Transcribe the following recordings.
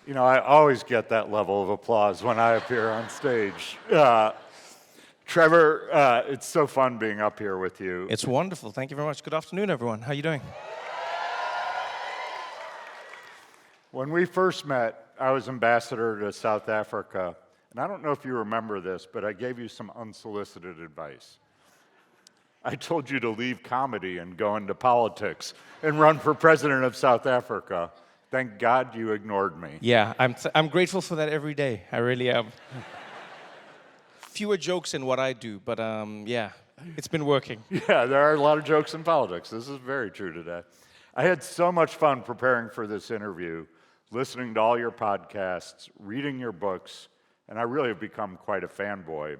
You know, I always get that level of applause when I appear on stage. Trevor, it's so fun being up here with you. It's wonderful. Thank you very much. Good afternoon, everyone. How are you doing? When we first met, I was ambassador to South Africa, and I don't know if you remember this, but I gave you some unsolicited advice. I told you to leave comedy and go into politics and run for president of South Africa. Thank God you ignored me. Yeah, I'm grateful for that every day. I really am. Fewer jokes in what I do, but yeah, it's been working. Yeah, there are a lot of jokes in politics. This is very true today. I had so much fun preparing for this interview, listening to all your podcasts, reading your books, and I really have become quite a fanboy.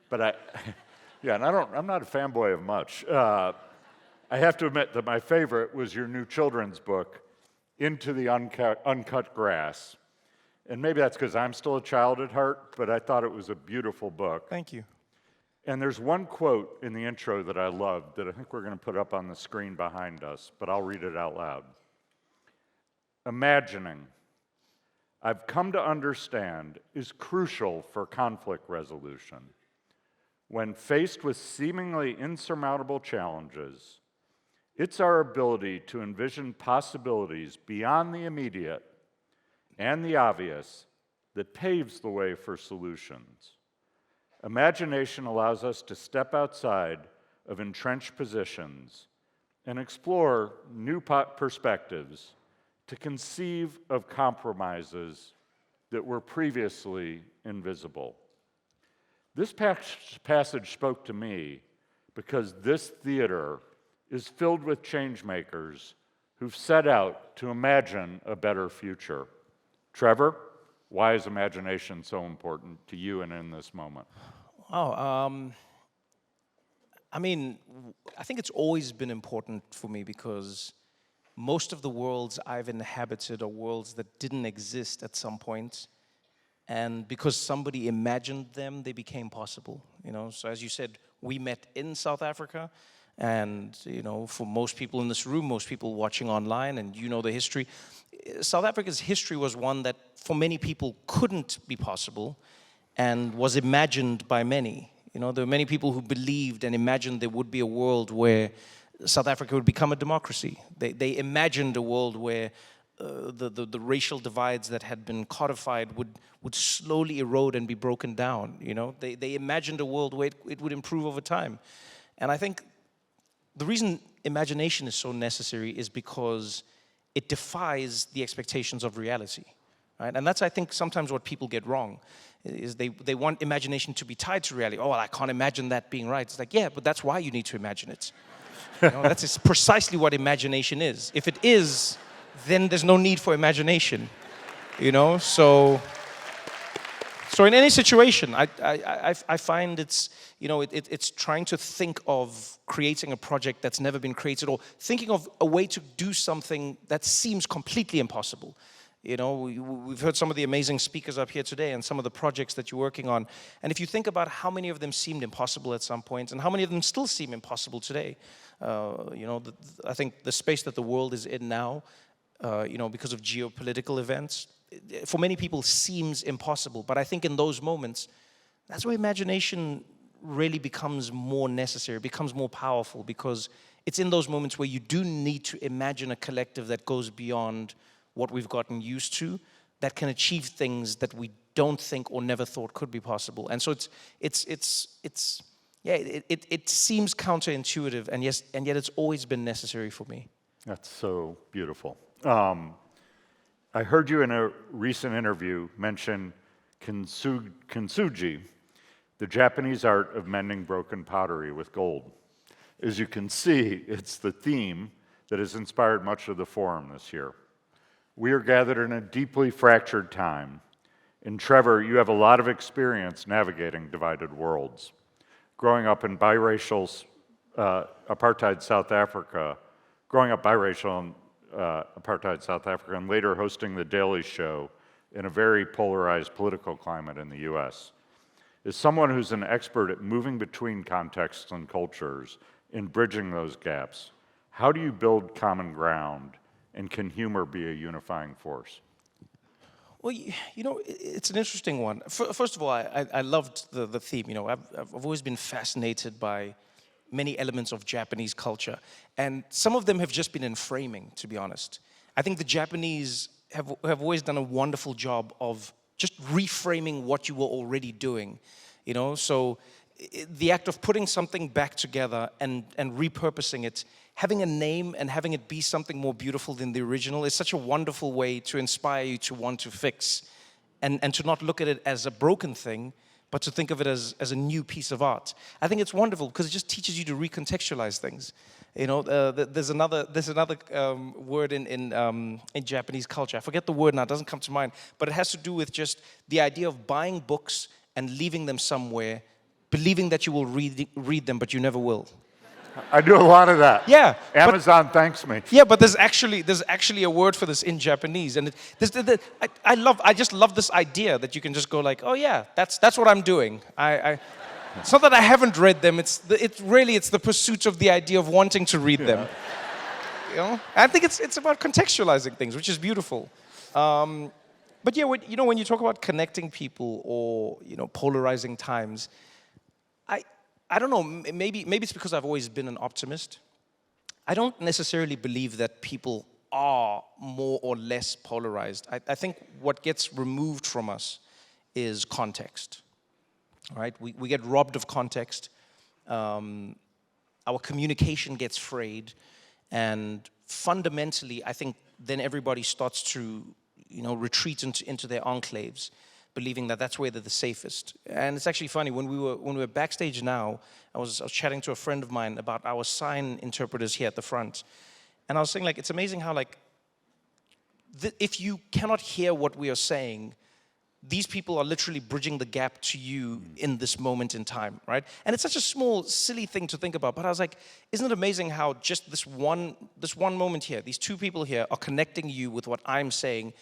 But and I'm not a fanboy of much. I have to admit that my favorite was your new children's book, Into the Uncut Grass. And maybe that's because I'm still a child at heart, but I thought it was a beautiful book. Thank you. And there's one quote in the intro that I loved that I think we're going to put up on the screen behind us, but I'll read it out loud. Imagining, I've come to understand, is crucial for conflict resolution. When faced with seemingly insurmountable challenges, it's our ability to envision possibilities beyond the immediate and the obvious that paves the way for solutions. Imagination allows us to step outside of entrenched positions and explore new perspectives, to conceive of compromises that were previously invisible. This passage spoke to me because this theater is filled with changemakers who've set out to imagine a better future. Trevor, why is imagination so important to you and in this moment? Wow. I mean, I think it's always been important for me because most of the worlds I've inhabited are worlds that didn't exist at some point. And because somebody imagined them, they became possible. You know, so as you said, we met in South Africa. And, you know, for most people in this room, most people watching online, and you know the history, South Africa's history was one that for many people couldn't be possible and was imagined by many. You know, there were many people who believed and imagined there would be a world where South Africa would become a democracy. They imagined a world where the racial divides that had been codified would slowly erode and be broken down. You know, they imagined a world where it would improve over time. And I think the reason imagination is so necessary is because it defies the expectations of reality, right? And that's, I think, sometimes what people get wrong, is they want imagination to be tied to reality. Oh, well, I can't imagine that being right. It's like, yeah, but that's why you need to imagine it. You know, that's precisely what imagination is. If it is, then there's no need for imagination, you know? So in any situation, I find it's, you know, it's trying to think of creating a project that's never been created, or thinking of a way to do something that seems completely impossible. You know, we've heard some of the amazing speakers up here today and some of the projects that you're working on. And if you think about how many of them seemed impossible at some point and how many of them still seem impossible today, you know, I think the space that the world is in now, you know, because of geopolitical events, for many people seems impossible. But I think in those moments, that's where imagination really becomes more necessary, becomes more powerful, because it's in those moments where you do need to imagine a collective that goes beyond what we've gotten used to, that can achieve things that we don't think or never thought could be possible. And so it seems counterintuitive, and yet it's always been necessary for me. That's so beautiful. I heard you in a recent interview mention kintsugi, the Japanese art of mending broken pottery with gold. As you can see, it's the theme that has inspired much of the forum this year. We are gathered in a deeply fractured time. And Trevor, you have a lot of experience navigating divided worlds. Growing up in biracial apartheid South Africa, and later hosting The Daily Show in a very polarized political climate in the US. As someone who's an expert at moving between contexts and cultures and bridging those gaps, how do you build common ground, and can humor be a unifying force? Well, it's an interesting one. First of all, I loved the theme. I've always been fascinated by many elements of Japanese culture, and some of them have just been in framing, to be honest. I think the Japanese have always done a wonderful job of just reframing what you were already doing. So the act of putting something back together and repurposing it, having a name and having it be something more beautiful than the original is such a wonderful way to inspire you to want to fix and to not look at it as a broken thing, but to think of it as a new piece of art. I think it's wonderful because it just teaches you to recontextualize things. There's another word in Japanese culture. I forget the word now, it doesn't come to mind, but it has to do with just the idea of buying books and leaving them somewhere, believing that you will read them, but you never will. I do a lot of that. Yeah. Amazon thanks me. Yeah, but there's actually a word for this in Japanese, and I just love this idea that you can just go like, oh yeah, that's what I'm doing. It's not that I haven't read them. It's the pursuit of the idea of wanting to read them. I think it's about contextualizing things, which is beautiful. But yeah, when you talk about connecting people or polarizing times, I don't know. Maybe it's because I've always been an optimist. I don't necessarily believe that people are more or less polarized. I think what gets removed from us is context. Right? We get robbed of context. Our communication gets frayed, and fundamentally, I think then everybody starts to retreat into their enclaves, believing that that's where they're the safest. And it's actually funny, when we were backstage now, I was chatting to a friend of mine about our sign interpreters here at the front. And I was saying, like, it's amazing how, like, if you cannot hear what we are saying, these people are literally bridging the gap to you in this moment in time, right? And it's such a small, silly thing to think about, but I was like, isn't it amazing how just this one moment here, these two people here are connecting you with what I'm saying.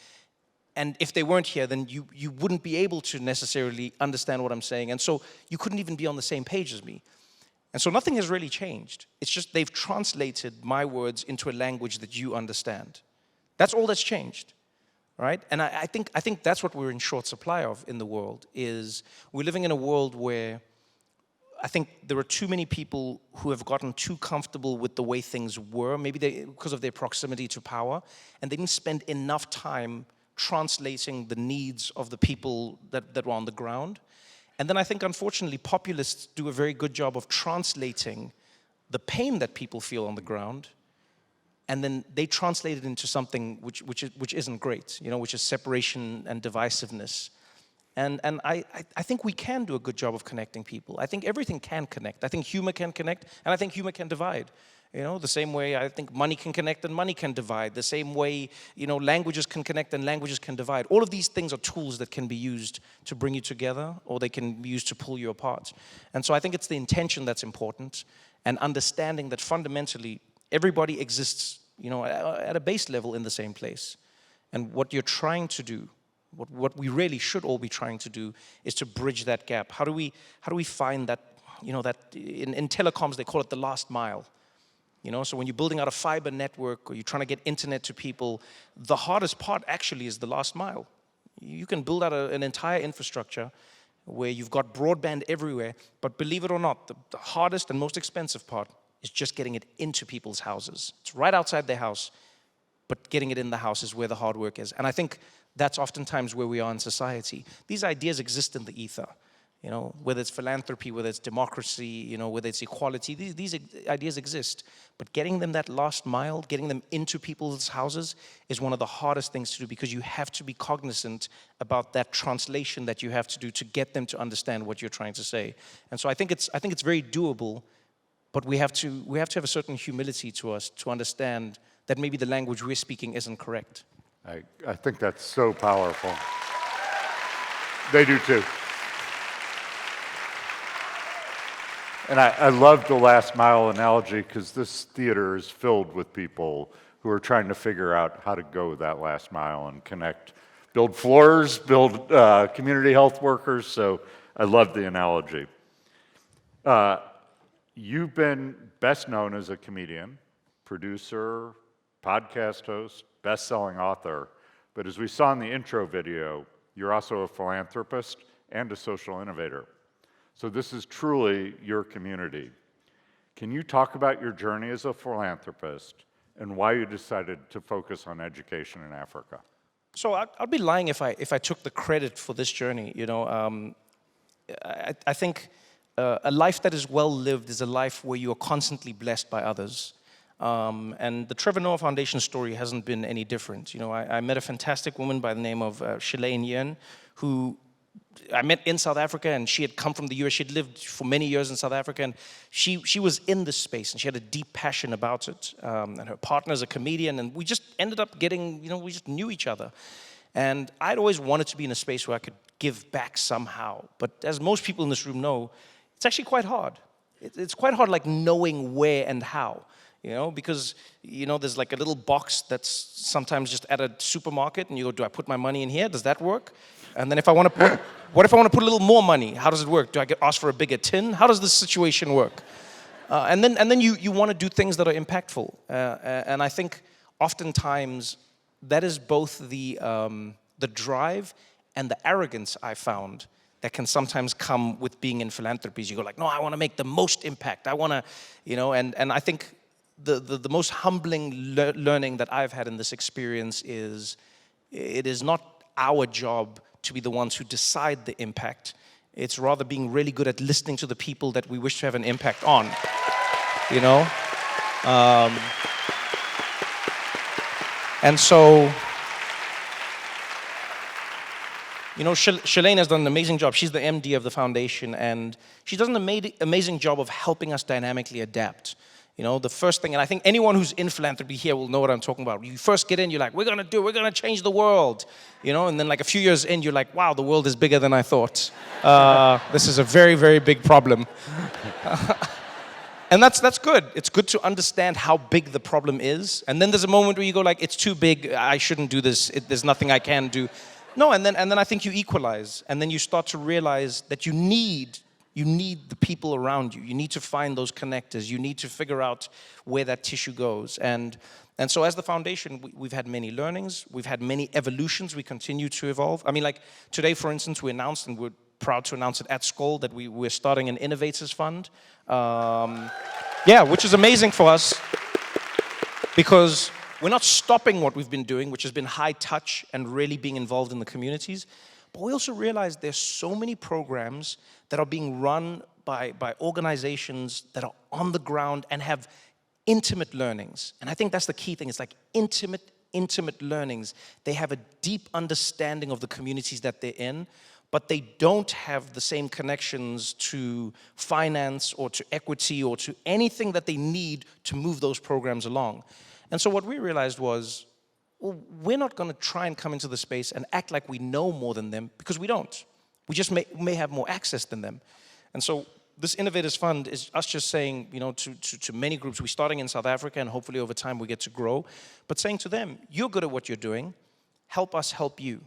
And if they weren't here, then you wouldn't be able to necessarily understand what I'm saying. And so you couldn't even be on the same page as me. And so nothing has really changed. It's just they've translated my words into a language that you understand. That's all that's changed, right? And I think that's what we're in short supply of in the world, is we're living in a world where I think there are too many people who have gotten too comfortable with the way things were, maybe because of their proximity to power, and they didn't spend enough time translating the needs of the people that were on the ground. And then I think, unfortunately, populists do a very good job of translating the pain that people feel on the ground, and then they translate it into something which isn't great, which is separation and divisiveness. And I think we can do a good job of connecting people. I think everything can connect. I think humor can connect, and I think humor can divide. The same way I think money can connect and money can divide. The same way, languages can connect and languages can divide. All of these things are tools that can be used to bring you together, or they can be used to pull you apart. And so I think it's the intention that's important, and understanding that fundamentally everybody exists, at a base level in the same place. And what you're trying to do, what we really should all be trying to do, is to bridge that gap. How do we find that, that in telecoms they call it the last mile. So when you're building out a fiber network or you're trying to get internet to people, the hardest part actually is the last mile. You can build out an entire infrastructure where you've got broadband everywhere, but believe it or not, the hardest and most expensive part is just getting it into people's houses. It's right outside their house, but getting it in the house is where the hard work is. And I think that's oftentimes where we are in society. These ideas exist in the ether. Whether it's philanthropy, whether it's democracy, whether it's equality, these ideas exist. But getting them that last mile, getting them into people's houses is one of the hardest things to do, because you have to be cognizant about that translation that you have to do to get them to understand what you're trying to say. And so I think it's very doable, but we have to have a certain humility to us to understand that maybe the language we're speaking isn't correct. I think that's so powerful. They do too. And I love the last mile analogy, because this theater is filled with people who are trying to figure out how to go that last mile and connect, build floors, build community health workers. So I love the analogy. You've been best known as a comedian, producer, podcast host, best-selling author. But as we saw in the intro video, you're also a philanthropist and a social innovator. So this is truly your community. Can you talk about your journey as a philanthropist and why you decided to focus on education in Africa? So I'd be lying if I took the credit for this journey. I think a life that is well lived is a life where you are constantly blessed by others. And the Trevor Noah Foundation story hasn't been any different. I met a fantastic woman by the name of Shalaine Yen, who I met in South Africa, and she had come from the US. She had lived for many years in South Africa, and she was in this space, and she had a deep passion about it. And her partner's a comedian, and we just ended up getting, we just knew each other. And I'd always wanted to be in a space where I could give back somehow. But as most people in this room know, it's actually quite hard. It's quite hard, like knowing where and how. Because, there's like a little box that's sometimes just at a supermarket, and you go, do I put my money in here? Does that work? And then what if I want to put a little more money? How does it work? Do I ask for a bigger tin? How does this situation work? And then you want to do things that are impactful. And I think oftentimes that is both the drive and the arrogance I found that can sometimes come with being in philanthropies. You go like, no, I want to make the most impact. I want to, and I think the most humbling learning that I've had in this experience is it is not our job to be the ones who decide the impact. It's rather being really good at listening to the people that we wish to have an impact on, And so, Shalaine has done an amazing job. She's the MD of the foundation, and she does an amazing job of helping us dynamically adapt. The first thing, and I think anyone who's in philanthropy here will know what I'm talking about. You first get in, you're like, we're going to change the world. And then like a few years in, you're like, wow, the world is bigger than I thought. This is a very, very big problem. And that's good. It's good to understand how big the problem is. And then there's a moment where you go like, it's too big, I shouldn't do this, there's nothing I can do. No, and then I think you equalize. And then you start to realize that you need the people around you. You need to find those connectors. You need to figure out where that tissue goes. And so as the foundation, we've had many learnings. We've had many evolutions. We continue to evolve. I mean, like today, for instance, we announced, and we're proud to announce it at Skoll, that we're starting an Innovators Fund. Which is amazing for us because we're not stopping what we've been doing, which has been high touch and really being involved in the communities. But we also realize there's so many programs that are being run by organizations that are on the ground and have intimate learnings. And I think that's the key thing. It's like intimate learnings. They have a deep understanding of the communities that they're in, but they don't have the same connections to finance or to equity or to anything that they need to move those programs along. And so what we realized was, well, we're not going to try and come into the space and act like we know more than them, because we don't. We just may have more access than them. And so this Innovators Fund is us just saying, to many groups, we're starting in South Africa, and hopefully over time we get to grow, but saying to them, you're good at what you're doing, help us help you.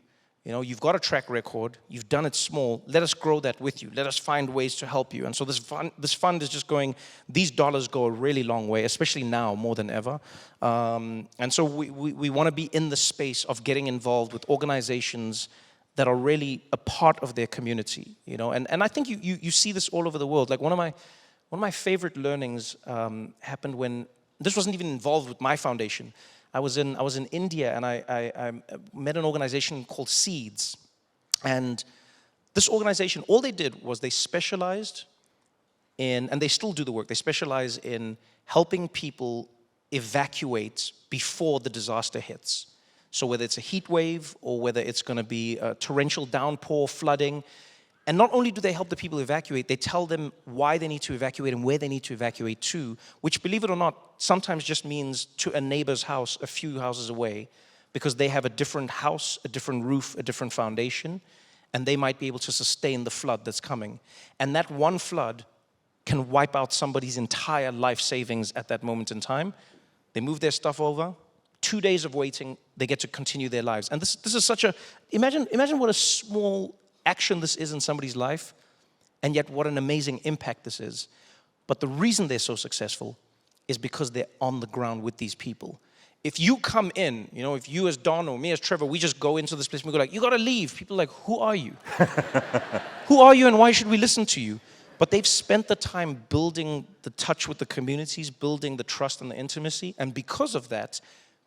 You've got a track record, you've done it small, let us grow that with you, let us find ways to help you. And so this fund is just going, these dollars go a really long way, especially now more than ever. And so we want to be in the space of getting involved with organizations that are really a part of their community, And I think you see this all over the world. Like one of my favorite learnings happened when, this wasn't even involved with my foundation. I was in India, and I met an organization called Seeds. And this organization, all they did was they specialized in, and they still do the work, they specialize in helping people evacuate before the disaster hits. So whether it's a heat wave or whether it's going to be a torrential downpour, flooding. And not only do they help the people evacuate, they tell them why they need to evacuate and where they need to evacuate to, which, believe it or not, sometimes just means to a neighbor's house a few houses away, because they have a different house, a different roof, a different foundation, and they might be able to sustain the flood that's coming. And that one flood can wipe out somebody's entire life savings at that moment in time. They move their stuff over. 2 days of waiting, they get to continue their lives. And this is such a, imagine what a small action this is in somebody's life, and yet what an amazing impact this is. But the reason they're so successful is because they're on the ground with these people. If you come in, if you as Don or me as Trevor, we just go into this place and we go like, you gotta leave. People are like, who are you? Who are you and why should we listen to you? But they've spent the time building the touch with the communities, building the trust and the intimacy. And because of that,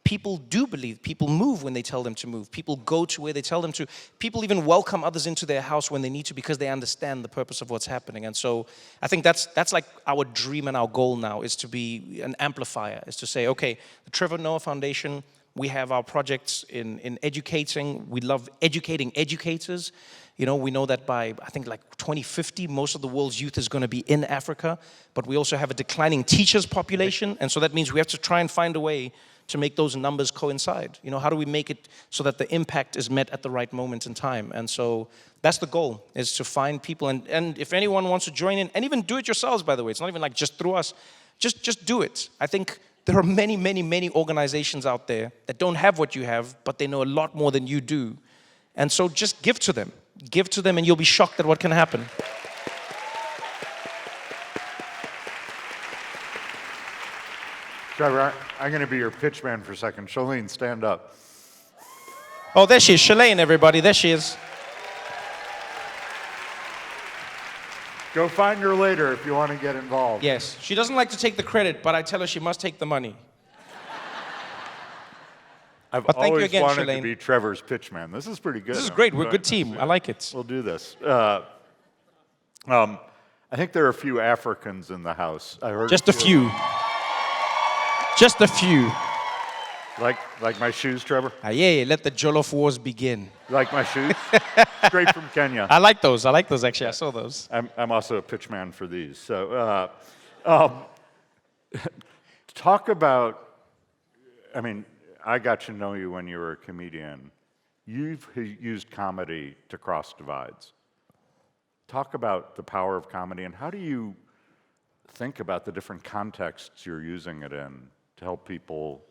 people do believe. People move when they tell them to move. People go to where they tell them to. People even welcome others into their house when they need to because they understand the purpose of what's happening. And so I think that's like our dream and our goal now, is to be an amplifier, is to say, okay, the Trevor Noah Foundation, we have our projects in educating. We love educating educators. We know that by, I think, like 2050, most of the world's youth is going to be in Africa. But we also have a declining teachers population. And so that means we have to try and find a way to make those numbers coincide. How do we make it so that the impact is met at the right moment in time? And so that's the goal, is to find people. And if anyone wants to join in, and even do it yourselves, by the way, it's not even like just through us, just do it. I think there are many, many, many organizations out there that don't have what you have, but they know a lot more than you do. And so just give to them. Give to them and you'll be shocked at what can happen. Trevor, I'm going to be your pitch man for a second. Shalene, stand up. Oh, there she is. Shalane, everybody. There she is. Go find her later if you want to get involved. Yes. She doesn't like to take the credit, but I tell her she must take the money. I've But thank you always again, wanted Shalane. to be Trevor's pitch man. This is pretty good. This is great. We're a good team. I like it. We'll do this. I think there are a few Africans in the house. I heard Just a few. Just a few. Like my shoes, Trevor? Yeah, let the Jollof Wars begin. Like my shoes? Straight from Kenya. I like those. Actually. I saw those. I'm also a pitch man for these. So talk about, I got to know you when you were a comedian. You've used comedy to cross divides. Talk about the power of comedy, and how do you think about the different contexts you're using it in to help people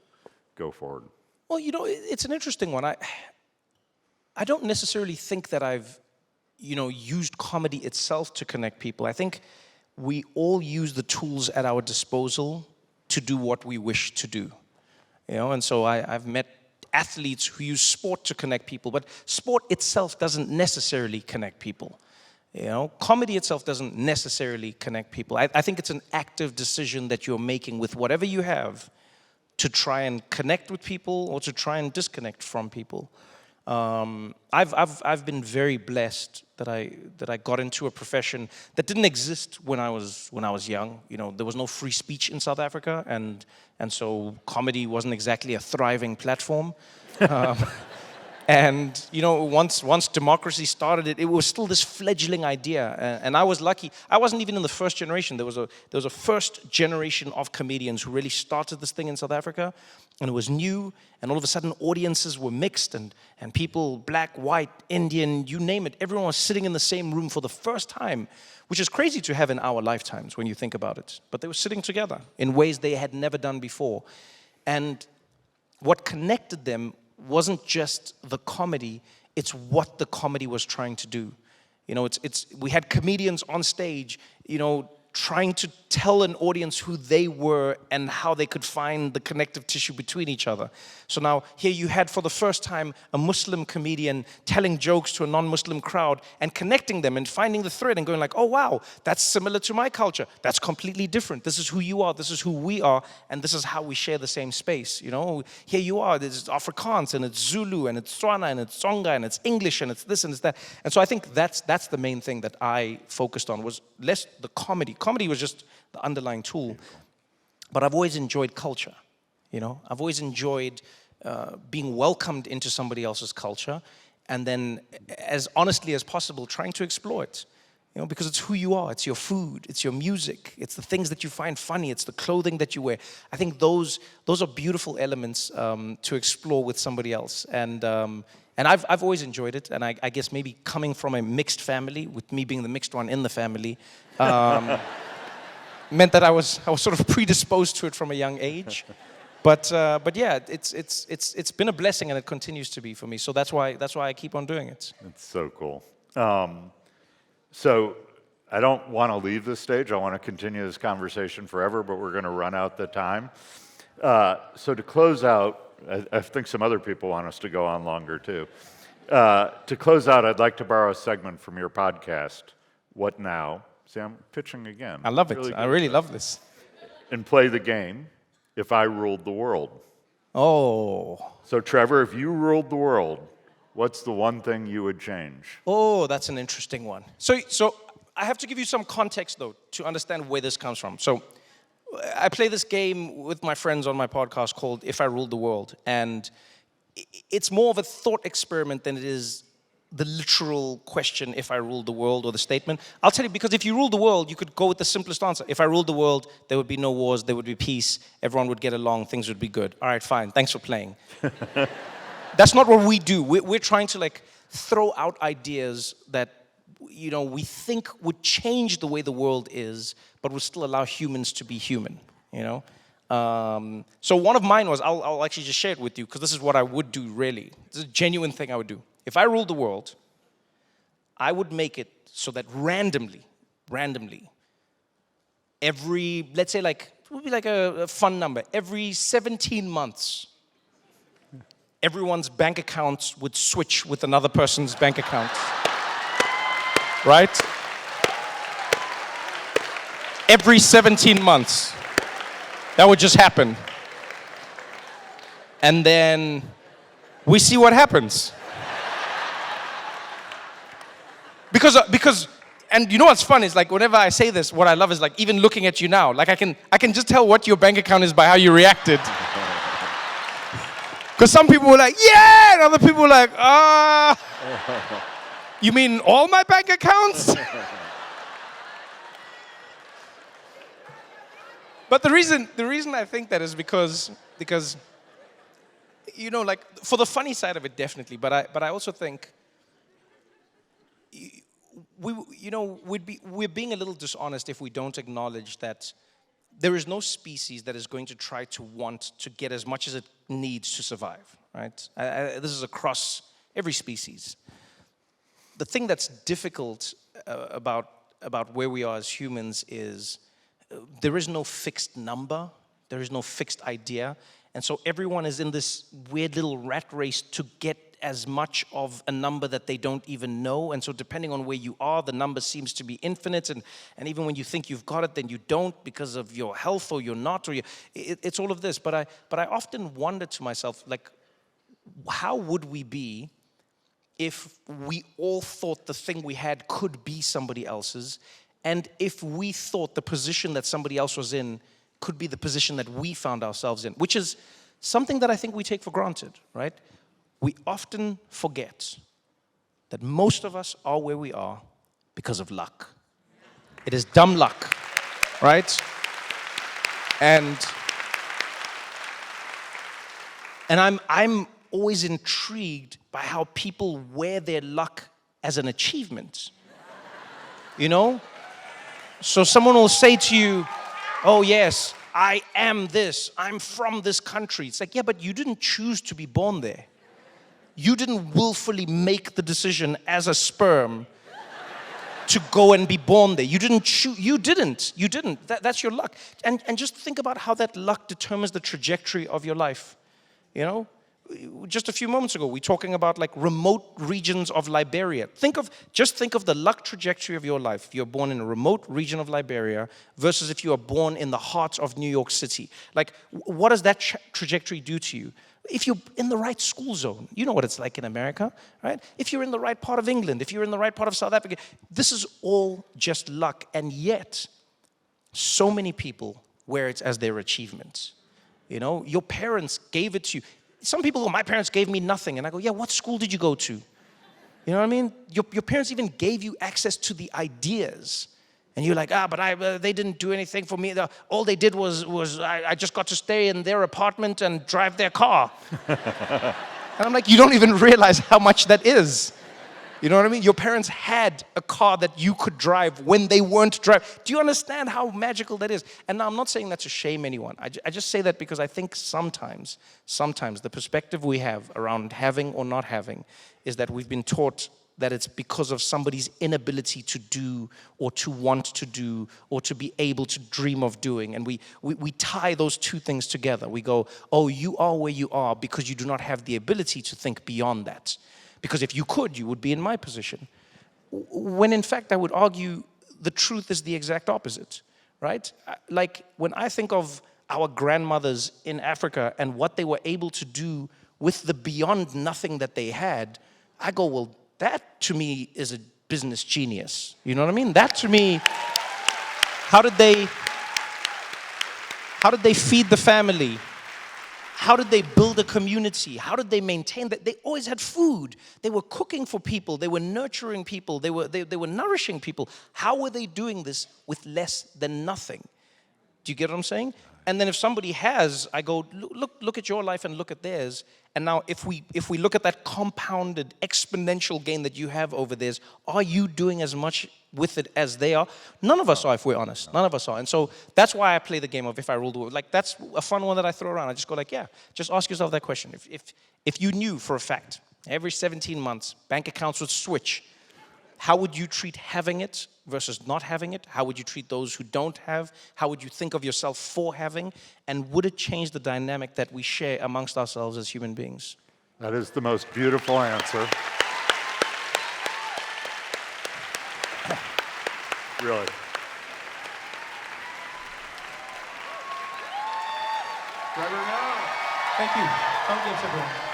go forward? Well, it's an interesting one. I don't necessarily think that I've, used comedy itself to connect people. I think we all use the tools at our disposal to do what we wish to do. And so I've met athletes who use sport to connect people, but sport itself doesn't necessarily connect people. Comedy itself doesn't necessarily connect people. I think it's an active decision that you're making with whatever you have to try and connect with people or to try and disconnect from people. I've been very blessed that I got into a profession that didn't exist when I was young. There was no free speech in South Africa, and so comedy wasn't exactly a thriving platform. And once democracy started, it was still this fledgling idea. And I was lucky. I wasn't even in the first generation. There was a first generation of comedians who really started this thing in South Africa, and it was new. And all of a sudden, audiences were mixed, and people, black, white, Indian, you name it, everyone was sitting in the same room for the first time, which is crazy to have in our lifetimes when you think about it. But they were sitting together in ways they had never done before. And what connected them wasn't just the comedy, it's what the comedy was trying to do. We had comedians on stage, trying to tell an audience who they were and how they could find the connective tissue between each other. So now here you had for the first time a Muslim comedian telling jokes to a non-Muslim crowd and connecting them and finding the thread and going like, oh wow, that's similar to my culture. That's completely different. This is who you are, this is who we are, and this is how we share the same space. Here you are, there's Afrikaans and it's Zulu and it's Tswana and it's Tsonga and it's English and it's this and it's that. And so I think that's the main thing that I focused on, was less the comedy. Comedy was just the underlying tool. But I've always enjoyed culture. I've always enjoyed being welcomed into somebody else's culture, and then as honestly as possible trying to explore it. Because it's who you are, it's your food, it's your music, it's the things that you find funny, it's the clothing that you wear. I think those are beautiful elements to explore with somebody else. And I've always enjoyed it, and I guess maybe coming from a mixed family, with me being the mixed one in the family, meant that I was sort of predisposed to it from a young age. But yeah, it's been a blessing, and it continues to be for me. So that's why I keep on doing it. It's so cool. So I don't want to leave this stage. I want to continue this conversation forever, but we're going to run out the time. So to close out, I think some other people want us to go on longer too. To close out, I'd like to borrow a segment from your podcast, What Now? See, I'm pitching again. I love it. I really love this. And play the game, If I Ruled the World. Oh. So Trevor, if you ruled the world, what's the one thing you would change? Oh, that's an interesting one. So I have to give you some context, though, to understand where this comes from. So I play this game with my friends on my podcast called If I Ruled the World. And it's more of a thought experiment than it is the literal question, if I ruled the world, or the statement. I'll tell you, because if you ruled the world, you could go with the simplest answer. If I ruled the world, there would be no wars, there would be peace, everyone would get along, things would be good. All right, fine, thanks for playing. That's not what we do. We're trying to like throw out ideas that, you know, we think would change the way the world is, but would still allow humans to be human, you know? So one of mine was, I'll actually just share it with you, because this is what I would do, really. This is a genuine thing I would do. If I ruled the world, I would make it so that randomly, every, let's say like, it would be like a fun number, every 17 months, everyone's bank accounts would switch with another person's bank account. Right? Every 17 months. That would just happen. And then we see what happens. Because, and you know what's fun is like whenever I say this, what I love is like even looking at you now, like I can just tell what your bank account is by how you reacted. Because some people were like, yeah, and other people were like, you mean all my bank accounts? But the reason I think that is because you know, like for the funny side of it, definitely. But I also think we're being a little dishonest if we don't acknowledge that there is no species that is going to try to want to get as much as it needs to survive. Right? This is across every species. The thing that's difficult about where we are as humans is there is no fixed number, there is no fixed idea, and so everyone is in this weird little rat race to get as much of a number that they don't even know, and so depending on where you are, the number seems to be infinite, and even when you think you've got it, then you don't because of your health or you're not, or it's all of this. But I often wonder to myself, like, how would we be if we all thought the thing we had could be somebody else's, and if we thought the position that somebody else was in could be the position that we found ourselves in, which is something that I think we take for granted, right? We often forget that most of us are where we are because of luck. It is dumb luck, right? And I'm always intrigued by how people wear their luck as an achievement. You know? So someone will say to you, oh yes, I am this, I'm from this country. It's like, yeah, but you didn't choose to be born there. You didn't willfully make the decision as a sperm to go and be born there. You didn't choose, you didn't. That's your luck. And just think about how that luck determines the trajectory of your life. You know? Just a few moments ago, we were talking about like remote regions of Liberia. Just think of the luck trajectory of your life. If you're born in a remote region of Liberia versus if you are born in the heart of New York City. Like, what does that trajectory do to you? If you're in the right school zone, you know what it's like in America, right? If you're in the right part of England, if you're in the right part of South Africa, this is all just luck. And yet, so many people wear it as their achievement. You know, your parents gave it to you. Some people go, my parents gave me nothing. And I go, yeah, what school did you go to? You know what I mean? Your parents even gave you access to the ideas. And you're like, but they didn't do anything for me. All they did was I just got to stay in their apartment and drive their car. And I'm like, you don't even realize how much that is. You know what I mean? Your parents had a car that you could drive when they weren't driving. Do you understand how magical that is? And now I'm not saying that to shame anyone. I just say that because I think sometimes the perspective we have around having or not having is that we've been taught that it's because of somebody's inability to do or to want to do or to be able to dream of doing. And we tie those two things together. We go, oh, you are where you are because you do not have the ability to think beyond that. Because if you could, you would be in my position. When in fact, I would argue the truth is the exact opposite, right? Like when I think of our grandmothers in Africa and what they were able to do with the beyond nothing that they had, I go, well, that to me is a business genius. You know what I mean? That to me, how did they feed the family? How did they build a community? How did they maintain that? They always had food. They were cooking for people. They were nurturing people. They were nourishing people. How were they doing this with less than nothing? Do you get what I'm saying? And then if somebody has, I go, look at your life and look at theirs. And now if we look at that compounded exponential gain that you have over theirs, are you doing as much with it as they are? None of us are, if we're honest. None of us are. And so that's why I play the game of if I rule the world. Like that's a fun one that I throw around. I just go like, yeah, just ask yourself that question. If you knew for a fact, every 17 months, bank accounts would switch, how would you treat having it versus not having it? How would you treat those who don't have? How would you think of yourself for having? And would it change the dynamic that we share amongst ourselves as human beings? That is the most beautiful answer. Really. Trevor Noah. Thank you. Don Gips, everyone.